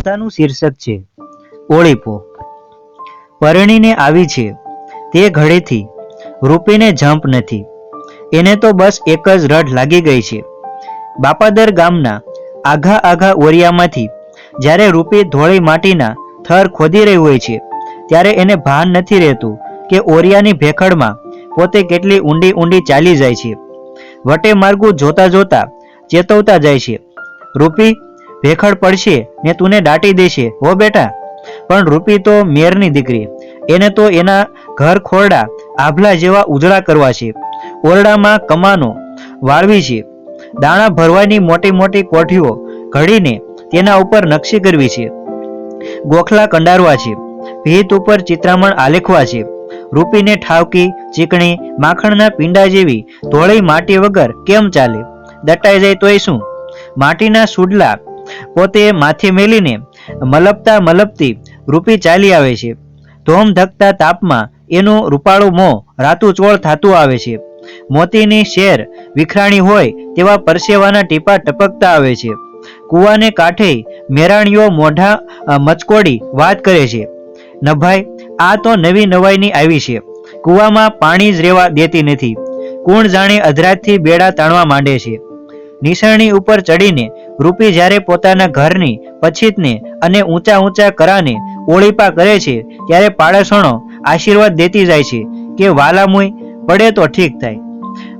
વાર્તાનું શીર્ષક છે ઓળીપો। પરણીને આવી છે તે ઘડીથી રૂપીને જંપ નથી, એને તો બસ એક જ રઢ લાગી ગઈ છે। બાપાદર ગામના આઘા આઘા ઓરિયામાંથી જ્યારે રૂપી ધોળી માટીના થર ખોદી રહી હોય છે ત્યારે એને ભાન નથી રહેતું કે ઓરિયાની ભેખડમાં પોતે કેટલી ઊંડી ઊંડી ચાલી જાય છે। વટે માર્ગું જોતા જોતા ચેતવતા જાય છે, રૂપી ભેખડ પડશે ને તુને દાટી દેશે હો બેટા। પણ રૂપી તો મેરની દીકરી, એને તો એના ઘર ખોરડા આભલા જેવા ઉજળા કરવા છે, ઓરડામાં કમાનો વાળવી છે, દાણા ભરવાની મોટી મોટી કોઠીઓ ઘડીને તેના ઉપર નકશી કરવી છે, ગોખલા કંડારવા છે, ભીત ઉપર ચિત્રામણ આલેખવા છે। રૂપીને ઠાવકી ચીકણી માખણના પીંડા જેવી ધોળી માટી વગર કેમ ચાલે? દટાઈ જાય તોય શું? માટીના સુડલા પોતે માથે મેલીને મલપતા મલપતી રૂપી ચાલી આવે છે। ધોમ ધકતા તાપમાં એનું રૂપાળું મોં રાતું ચોળ થાતું આવે છે, મોતીની શેર વિખરાણી હોય તેવા પરસેવાના ટીપા ટપકતા આવે છે। કૂવાને કાંઠે મેરાણીઓ મોઢા મચકોડી વાત કરે છે, નભાઈ આ તો નવી નવાઈની આવી છે, કૂવામાં પાણી જ રેવા દેતી નથી, કોણ જાણે અધરાતથી બેડા તાણવા માંડે છે। નિસરણી ઉપર ચડીને રૂપી જ્યારે પોતાના ઘરની પછીતને અને ઊંચા ઊંચા કરાને ઓળીપા કરે છે ત્યારે પાડોશણો આશીર્વાદ દેતી જાય છે કે વાલામુય પડે તો ઠીક થાય।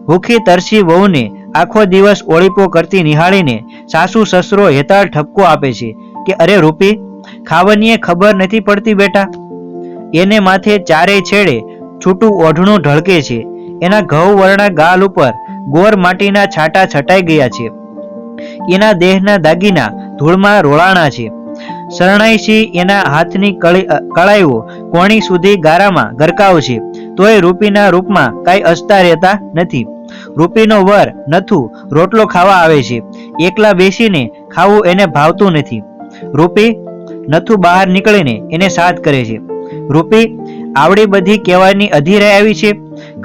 ભૂખી તરસી વહુને આખો દિવસ ઓળીપો કરતી નિહાળીને સાસુ સસરો હેતાળ ઠપકો આપે છે કે અરે રૂપી, ખાવનીએ ખબર નથી પડતી બેટા। એને માથે ચારે છેડે છૂટું ઓઢણું ઢળકે છે, એના ઘઉં વર્ણા ગાલ ઉપર ગોર માટીના છાંટા છટાઈ ગયા છે, એના દેહના દાગીના ધૂળમાં રોળાણા છે, શરણાઈશી એના હાથની કળાઈઓ કોણી સુધી ગારામાં ગરકાવ છે, તોય રૂપીના રૂપમાં કાંઈ અસ્તા રહેતા નથી। રૂપીનો વર નથુ રોટલો ખાવા આવે છે, એકલા બેસીને ખાવું એને ભાવતું નથી। રૂપી નથુ બહાર નીકળીને એને સાથ કરે છે, રૂપી આવડી બધી કહેવાની અધીરાઈ આવી છે,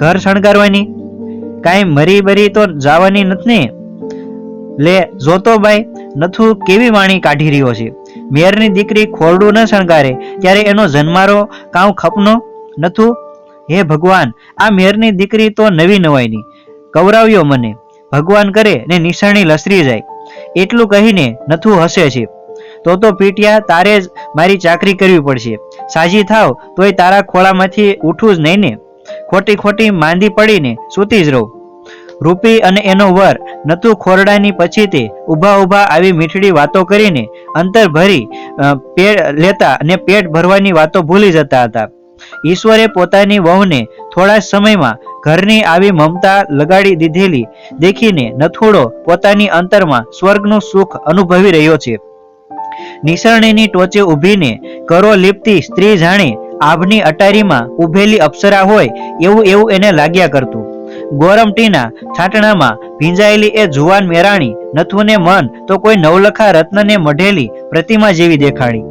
ઘર શણગારવાની કાંઈ મરી બરી તો જવાની નથી ને? લે જોતો ભાઈ, નથુ કેવી વાણી કાઢી રહ્યો છે, મેરની દીકરી ખોરડું ન શણગારે ત્યારે એનો જન્મારો કાઉ ખપનો નથુ? હે ભગવાન, આ મેરની દીકરી તો નવી નવાઈની, કવરાવ્યો મને, ભગવાન કરે ને નિસરણી લસરી જાય। એટલું કહીને નથુ હસે છે, તો પીટિયા તારે જ મારી ચાકરી કરવી પડશે, સાજી થાવ તોય તારા ખોળામાંથી ઉઠું જ નહીં ને, ખોટી ખોટી માંદી પડીને સૂતી જ રહું। રૂપી અને એનો વર નથુ ખોરડાની પછીતે ઊભા ઊભા આવી મીઠડી વાતો કરીને અંતર ભરી લેતા અને પેટ ભરવાની વાતો ભૂલી જતા હતા। ઈશ્વરે પોતાની વહુને થોડા સમયમાં ઘરની આવી મમતા લગાડી દીધેલી દેખીને નથુડો પોતાની અંતરમાં સ્વર્ગનું સુખ અનુભવી રહ્યો છે। નિસરણીની ટોચે ઊભીને કરો લીપતી સ્ત્રી જાણે આભની અટારીમાં ઊભેલી અપ્સરા હોય એવું એને લાગ્યા કરતું। ગોરમટીના છાટણામાં ભીંજાયેલી એ જુવાન મેરાણી નથુને મન તો કોઈ નવલખા રત્નને મઢેલી પ્રતિમા જેવી દેખાડી।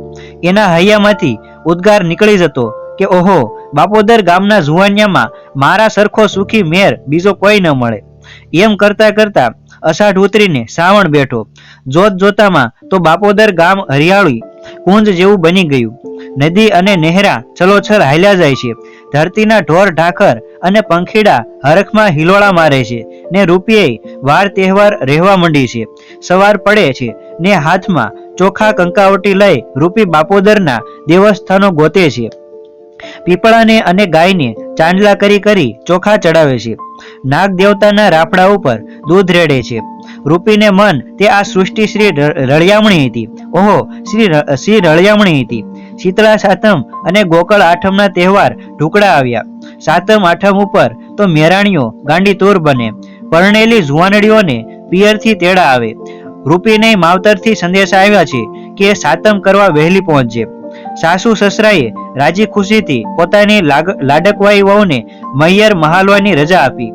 એના હૈયામાંથી ઉદ્ગાર નીકળી જતો કે ઓહો, બાપોદર ગામના જુવાનિયામાં મારા સરખો સુખી મેર બીજો કોઈ ન મળે। એમ કરતા કરતા અષાઢ ઉતરીને શ્રાવણ બેઠો, જોત જોતામાં તો બાપોદર ગામ હરિયાળી કુંજ જેવું બની ગયું। નદી અને નહેરા છલોછલ હાલ્યા જાય છે, ધરતીના ઢોર ઢાખર અને પંખીડા હરખમાં હિલોળા મારે છે ને રૂપિયે વાર તહેવાર રહેવા માંડી છે। સવાર પડે છે ને હાથમાં ચોખા કંકાવટી લઈ રૂપી બાપોદરના દેવસ્થાનો ગોતે છે, પીપળાને અને ગાયને ચાંદલા કરી કરી ચોખા ચડાવે છે, નાગ દેવતાના રાફડા ઉપર દૂધ રેડે છે। રૂપીને મન તે આ સૃષ્ટિ શ્રી રળિયામણી હતી, ઓહો શ્રી રળિયામણી હતી। શીતળા સાતમ અને ગોકળ આઠમના તહેવાર ઢુકડા આવ્યા। સાતમ આઠમ ઉપર તો મેરાણીઓ ગાંડી તૂર બને, પરણેલી જુવાનડીઓને પિયરથી તેડા આવે। રૂપીને માવતરથી સંદેશા આવ્યા છે કે સાતમ કરવા વહેલી પહોંચજે। સાસુ સસરાએ રાજી ખુશીથી પોતાની લાડકવાઈ વહુને મૈયર મહાલવાની રજા આપી।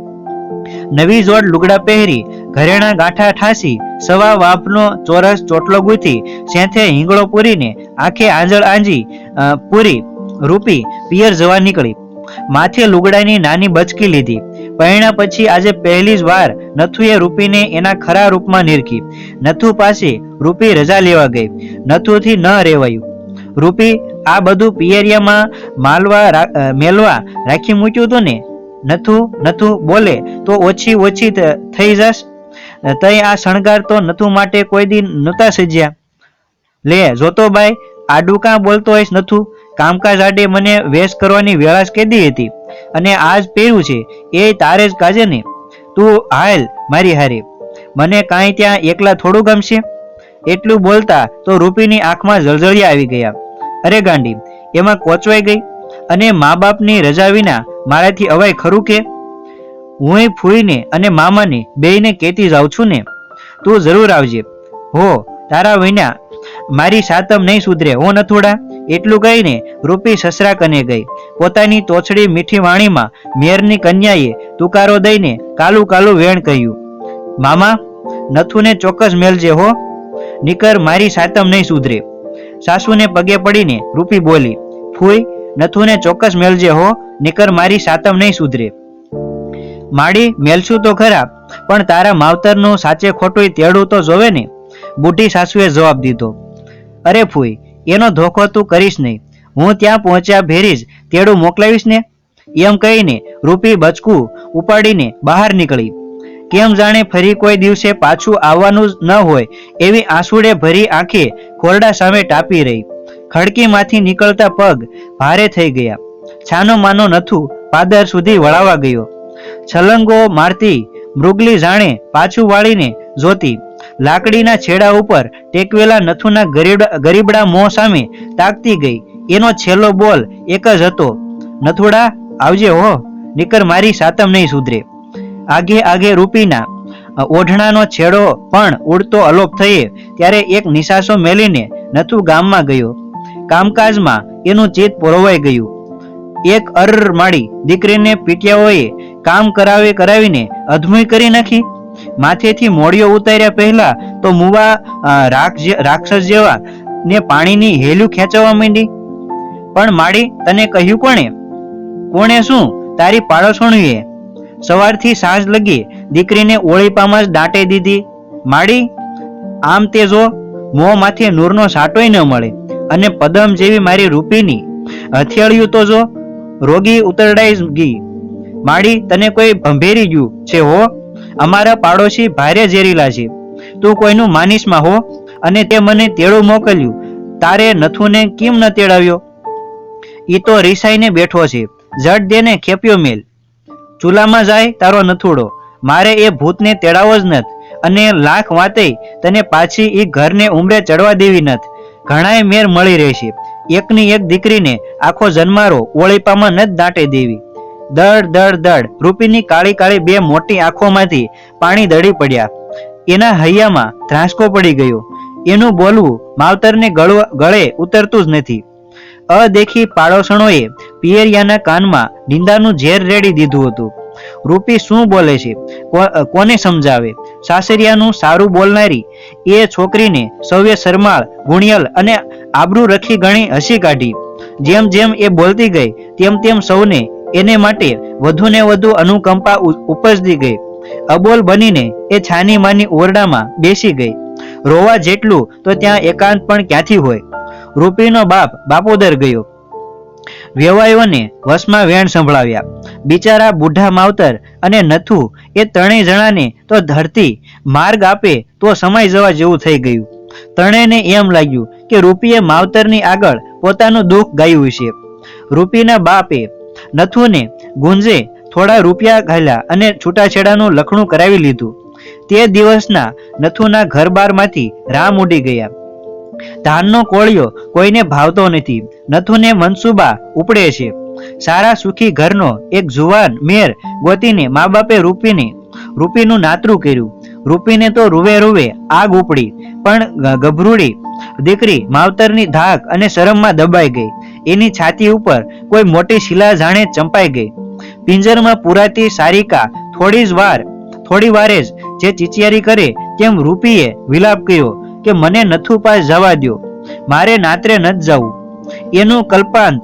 નવી જોડ લુગડા પહેરી, ઘરેણા ગાંઠા ઠાસી, સવા વાપનો ચોરસ ચોટલો ગૂંથી, સેંથે હિંગળો પૂરીને આંખે આંજળ આંજી પૂરી રૂપી પિયર જવા નીકળી। માથે લુગડાની નાની બચકી લીધી, પરણ્યા પછી આજે પહેલી જ વાર નથુએ રૂપીને એના ખરા રૂપમાં નિરખી. નથુ પાસે રૂપી રજા લેવા ગઈ. નથુથી ન રહેવાયું. રૂપી, આ બધું પિયરિયામાં મેલવા રાખી મૂક્યું હતું ને? નથુ બોલે તો ઓછી થઈ જશ. તય આ શણગાર તો નથુ માટે કોઈ દી નહોતા સજ્યા. લે જોતો બાઈ, આડું કાં બોલતો હોઈશ નથુ? કામકાજ આડે મને વેશ કરવાની વેળા જ કેદી હતી, અને આજ પહેર્યું છે એ તારે જ કાજે ને. તું હાલ મારી હારે, મને કાંઈ ત્યાં એકલા થોડું ગમશે. એટલું બોલતા તો રૂપીની આંખમાં જળજળિયા આવી ગયા. અરે ગાંડી, એમાં કોચવાઈ ગઈ. અને મા બાપની રજા વિના મારાથી અવાય ખરું કે? હું ફૂઈને અને મામાને બેયને કહેતી જાઉં છું ને. તું જરૂર આવજે હો, તારા વિના મારી સાતમ નહીં સુધરે હો નથુડા. એટલું કહીને રૂપી સસરા કને ગઈ. પોતાની તોછડી મીઠી વાણીમાં મેરની કન્યાએ તુકારો દઈને કાલું કાલું વેણ કહ્યું. મામા, નથુને ચોક્કસ મેલજે હો, નીકર મારી સાતમ નહીં સુધરે. સાસુને પગે પડીને રૂપી બોલી. ફૂઈ, નથુને ચોક્કસ મેલજે હો, નીકર મારી સાતમ નહીં સુધરે. માડી, મેલશું તો ખરા, પણ તારા માવતરનું સાચે ખોટું તેડું તો જોવે ને. બુઢી સાસુએ જવાબ દીધો. અરે ફૂઈ, એનો ધોખો તું કરીશ નહીં. હું ત્યાં પહોંચ્યા ભેરી જ તેડું મોકલાવીશ ને. એમ કહીને રૂપી બચકું ઉપાડીને બહાર નીકળી. કેમ જાણે ફરી કોઈ દિવસે પાછું આવવાનું જ ન હોય એવી આંસુડે ભરી આંખે ખોરડા સામે ટાપી રહી. ખડકીમાંથી નીકળતા પગ ભારે થઈ ગયા. છાનો માનો નથુ પાદર સુધી વળાવા ગયો. છલંગો મારતી મૃગલી જાણે પાછું વાળીને જોતી. લાકડીના છેડા ઉપર ટેકવેલા નથુના ગરીબડા મોં સામે તાકતી ગઈ. એનો છેલ્લો બોલ એક જ હતો, નથુડા આવજે હો, નીકર મારી સાતમ નહીં સુધરે. આગે રૂપીના ઓઢણાનો છેડો પણ ઉડતો અલોપ થયે ત્યારે એક નિશાસો મેલીને નથુ ગામમાં ગયો. કામકાજમાં એનું ચિત્ત પોરવાઈ ગયું. એક માડી દીકરીને પીટિયાઓએ કામ કરાવીને અધમુઈ કરી નાખી. માથેથી મોડિયો ઉતાર્યા પહેલા તો મુવા રાક્ષસ જેવા ને પાણીની હેલું ખેંચવા માંડી. પણ માડી, તને કહ્યું કોણે શું? તારી પાડોશણીએ સવારથી સાંજ લગી દીકરીને ઓળીપામાં જ દાંટે દીધી. માડી, આમ તે જો મોં માથે નૂરનો સાટોય ન મળે. અને પદમ જેવી મારી રૂપીની હથિયાળ્યું તો જો રોગી ઉતરડાઈ ગઈ. માડી, તને કોઈ ભંભેરી ગયું છે હો? અમારા પાડોશી ભારે ઝેરીલા છે. તું કોઈનું માનીશમાં હો, અને તે મને તેડું મોકલ્યું. તારે નથુને કેમ ન તેડાવ્યો? ઈ તો રીસાઈને બેઠો છે. જડ દેને ખેપ્યો મેલ. ચૂલામાં જાય તારો નથુડો. મારે એ ભૂતને તેડાવો જ નથ. અને લાખ વાતે તને પાછી ઈ ઘરને ઉંબરે ચડવા દેવી નથ. ઘણાય મેર મળી રહેશે. એકની એક દીકરીને આખો જન્મારો ઓળીપામાં નથ દાંટે દેવી. દડ રૂપીની કાળી કાળી બે મોટી આંખોમાંથી પાણી દડી પડ્યા. એના હૈયામાં ધ્રાસકો પડી ગયો. એનું બોલવું માવતરને ગળે ઉતરતું જ નથી. અદેખી પાડોશણોએ પિયરિયાના કાનમાં નિંદાનું ઝેર રેડી દીધું હતું. રૂપી શું બોલે છે, કોને સમજાવે? સાસરિયાનું સારું બોલનારી એ છોકરીને સૌએ શરમાળ, ગુણિયલ અને આબરૂ રખી ગણી હસી કાઢી. જેમ જેમ એ બોલતી ગઈ તેમ સૌને એને માટે વધુ ને વધુ અનુકંપા ઉપજતી ગઈ. અબોલ બનીને એ છાની માની ઓરડામાં બેસી ગઈ. રોવા જેટલું તો ત્યાં એકાંત પણ ક્યાંથી હોય. રૂપીનો બાપ બાપોદર ગયો. વેવાયોને વશમાં વેણ સંભળાવ્યા. બિચારા બુઢા માવતર અને નથુ એ ત્રણેય જણાને તો ધરતી માર્ગ આપે તો સમાઈ જવા જેવું થઈ ગયું. ત્રણેયને એમ લાગ્યું કે રૂપીએ માવતરની આગળ પોતાનું દુઃખ ગાયું છે. રૂપીના બાપે નથુને ગુંજે થોડા રૂપિયા ઘાલ્યા અને છૂટાછેડાનું લખણું કરાવી લીધું. તે દિવસના નથુના ઘરબારમાંથી રામ ઉડી ગયા. ધાનનો કોળિયો કોઈને ભાવતો નથી. નથુને મનસુબા ઉપડે છે. સારા સુખી ઘરનો એક જુવાન મેર ગોતીને મા બાપે રૂપીનું નાતરું કર્યું. રૂપીને તો રૂવે આગ ઉપડી. પણ ગભરૂડી દીકરી માવતરની ધાક અને શરમમાં દબાઈ ગઈ. એની છાતી ઉપર કોઈ મોટી શિલા જાણે ચંપાઈ ગઈ. પિંજરમાં પુરાતી સારિકા થોડી વારે જ જે ચીચિયારી કરે તેમ રૂપીએ વિલાપ કર્યો કે મને નથુ પાસ જવા દ્યો, મારે નાત્રે નથ જવું. એનું કલ્પાંત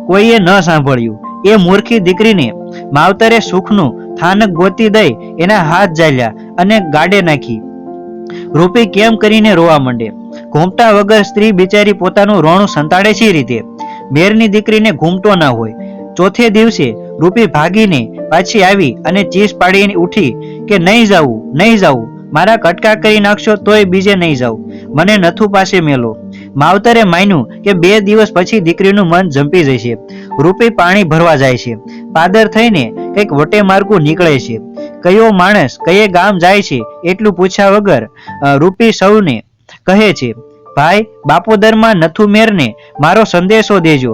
કોઈએ ન સાંભળ્યું. એ મૂર્ખી દીકરીને માવતરે સુખનું થાનક ગોતી દઈ એના હાથ ઝાલ્યા અને ગાડે નાખી. રૂપી કેમ કરીને રોવા માંડે. ઘૂમટા વગર સ્ત્રી બિચારી પોતાનું રોણું સંતાડે છે રીતે. મેરની દીકરીને ઘૂમતો ના હોય. ચોથે દિવસે રૂપી ભાગીને પાછી આવી અને ચીસ પાડીને ઉઠી કે નહીં જાવું, મારા કટકા કરી નાખશો તોય બીજે નહીં જાઉં, મને નથુ પાસે મેલો. માવતરે માન્યું કે 2 દિવસ પછી દીકરીનું મન જંપી જશે. રૂપી પાણી ભરવા જાય છે. પાદર થઈને કંઈક વટે માર્ગું નીકળે છે. કયો માણસ કયે ગામ જાય છે એટલું પૂછ્યા વગર રૂપી સૌને કહે છે, ભાઈ બાપોદરમાં નથુ મેરને મારો સંદેશો દેજો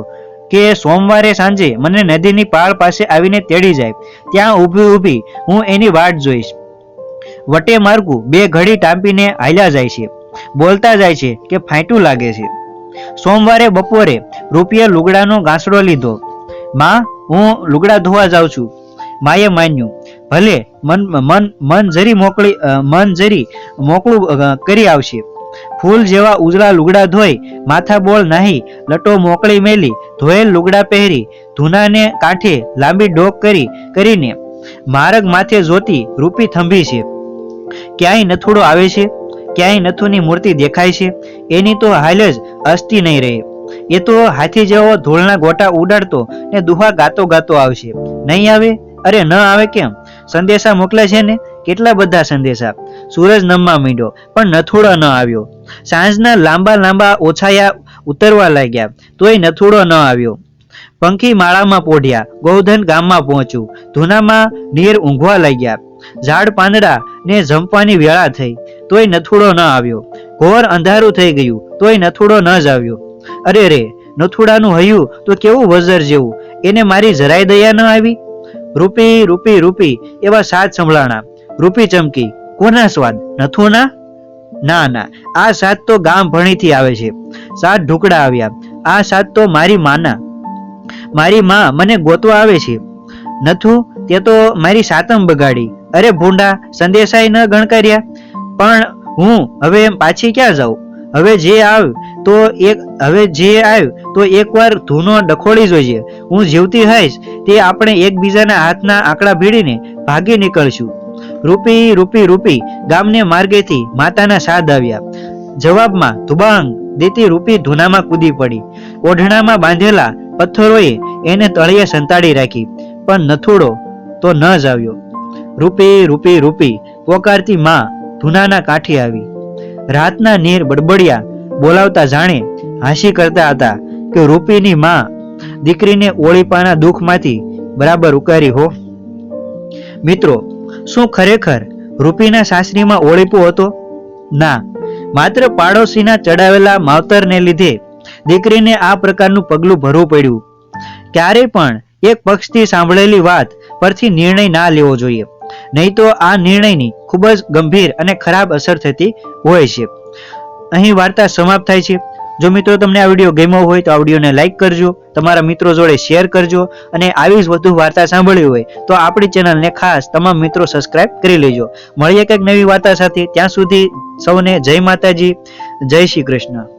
કે સોમવારે સાંજે મને નદીની પાળ પાસે આવીને તેડી જાય. ત્યાં ઊભી હું એની વાટ જોઈશ. વટે માર્ગું 2 ઘડી ટાંપીને હાલ્યા જાય છે. બોલતા જાય છે કે ફાંટું લાગે છે. સોમવારે બપોરે રૂપિયે લુગડાનો ગાંસડો લીધો. માં, હું લુગડા ધોવા જાઉં છું. માએ માન્યું. ભલે, મન જરી મોકળું કરી આવશે. ફૂલ જેવા ઉજળા લુગડા ધોઈ, માથા બોળ નાહી, લટો મોકળી મેલી, ધોયેલ લુગડા પહેરી, ધૂનાને કાંઠે લાંબી ડોક કરીને માર્ગ માથે જોતી રૂપી થંભી છે. ક્યાંય નથુડો આવે છે, ક્યાંય નથુની મૂર્તિ દેખાય છે. એની તો હાલ જ અસ્તી નહીં રહે. એ તો હાથી જેવો ધૂળના ગોટા ઉડાડતો ને દુહા ગાતો આવશે. નહીં આવે? અરે ન આવે કેમ? સંદેશા મોકલે છે ને, કેટલા બધા સંદેશા. સૂરજ નમવા માંડ્યો પણ નથુડો ન આવ્યો. સાંજના લાંબા ઓછાયા ઉતરવા લાગ્યા તોય નથુડો ન આવ્યો. પંખી માળામાં પોઢ્યા. ગોવર્ધન ગામમાં પહોંચ્યું. ધૂનામાં નીર ઊંઘવા લાગ્યા. ઝાડ પાંદડા ને જંપવાની વેળા થઈ તોય નથુડો ન આવ્યો. ઘોર અંધારું થઈ ગયું તોય નથુડો ન જ આવ્યો. અરે રે, નથુડાનું હૈયું તો કેવું વજર જેવું, એને મારી જરાય દયા ન આવી. રૂપી એવા સાત સંભળાણા. રૂપી ચમકી. કોના સ્વાદ? નથુના? ના, આ સાત તો ગામ ભણીથી આવે છે. 7 ઢુકડા આવ્યા. આ સાત તો મારી માના. મારી માં મને ગોતવા આવે છે. નથુ, તે તો મારી સાતમ બગાડી. અરે ભૂંડા, સંદેશાય ન ગણકાર્યા. પણ હું હવે પાછી ક્યાં જાઉં? હવે જે આવ તો એકવાર ધૂનો ડખોળી જોઈએ. હું જીવતી હઈશ તે આપણે એકબીજાના હાથના આંકડા ભીડીને ભાગી નીકળશું. રૂપી ગામને માર્ગેથી માતાના સાદ આવ્યા. જવાબમાં ધુબાંગ દેતી રૂપી ધૂનામાં કૂદી પડી. ઓઢણામાં બાંધેલા પથ્થરોએ એને તળિયે સંતાડી રાખી. પણ નથુડો તો ન જ આવ્યો. રૂપી પોકારતી માં ધૂનાના કાંઠે આવી. રાતના નીર બડબડિયા બોલાવતા જાણે હાંસી કરતા હતા કે રૂપીની માં દીકરીને ઓળીપાના દુઃખમાંથી બરાબર ઉકારી હો. મિત્રો, શું ખરેખર રૂપીના સાસરીમાં ઓળીપો હતો? ના, માત્ર પાડોશીના ચડાવેલા માવતરને લીધે દીકરીને આ પ્રકારનું પગલું ભરવું પડ્યું. ક્યારે પણ એક પક્ષથી સાંભળેલી વાત પરથી નિર્ણય ના લેવો જોઈએ, નહીં તો આ નિર્ણયની ખૂબ જ ગંભીર અને ખરાબ અસર થતી હોય છે. અહીં વાર્તા સમાપ્ત થાય છે. જો મિત્રો તમને આ વિડીયો ગમ્યો હોય તો આ વિડીયોને લાઈક કરજો, તમારા મિત્રો જોડે શેર કરજો અને આવી જ વધુ વાર્તા સાંભળવી હોય તો આપણી ચેનલને ખાસ તમામ મિત્રો સબસ્ક્રાઇબ કરી લેજો. મળીએ કંઈક નવી વાર્તા સાથે. ત્યાં સુધી સૌને જય માતાજી, જય શ્રી કૃષ્ણ.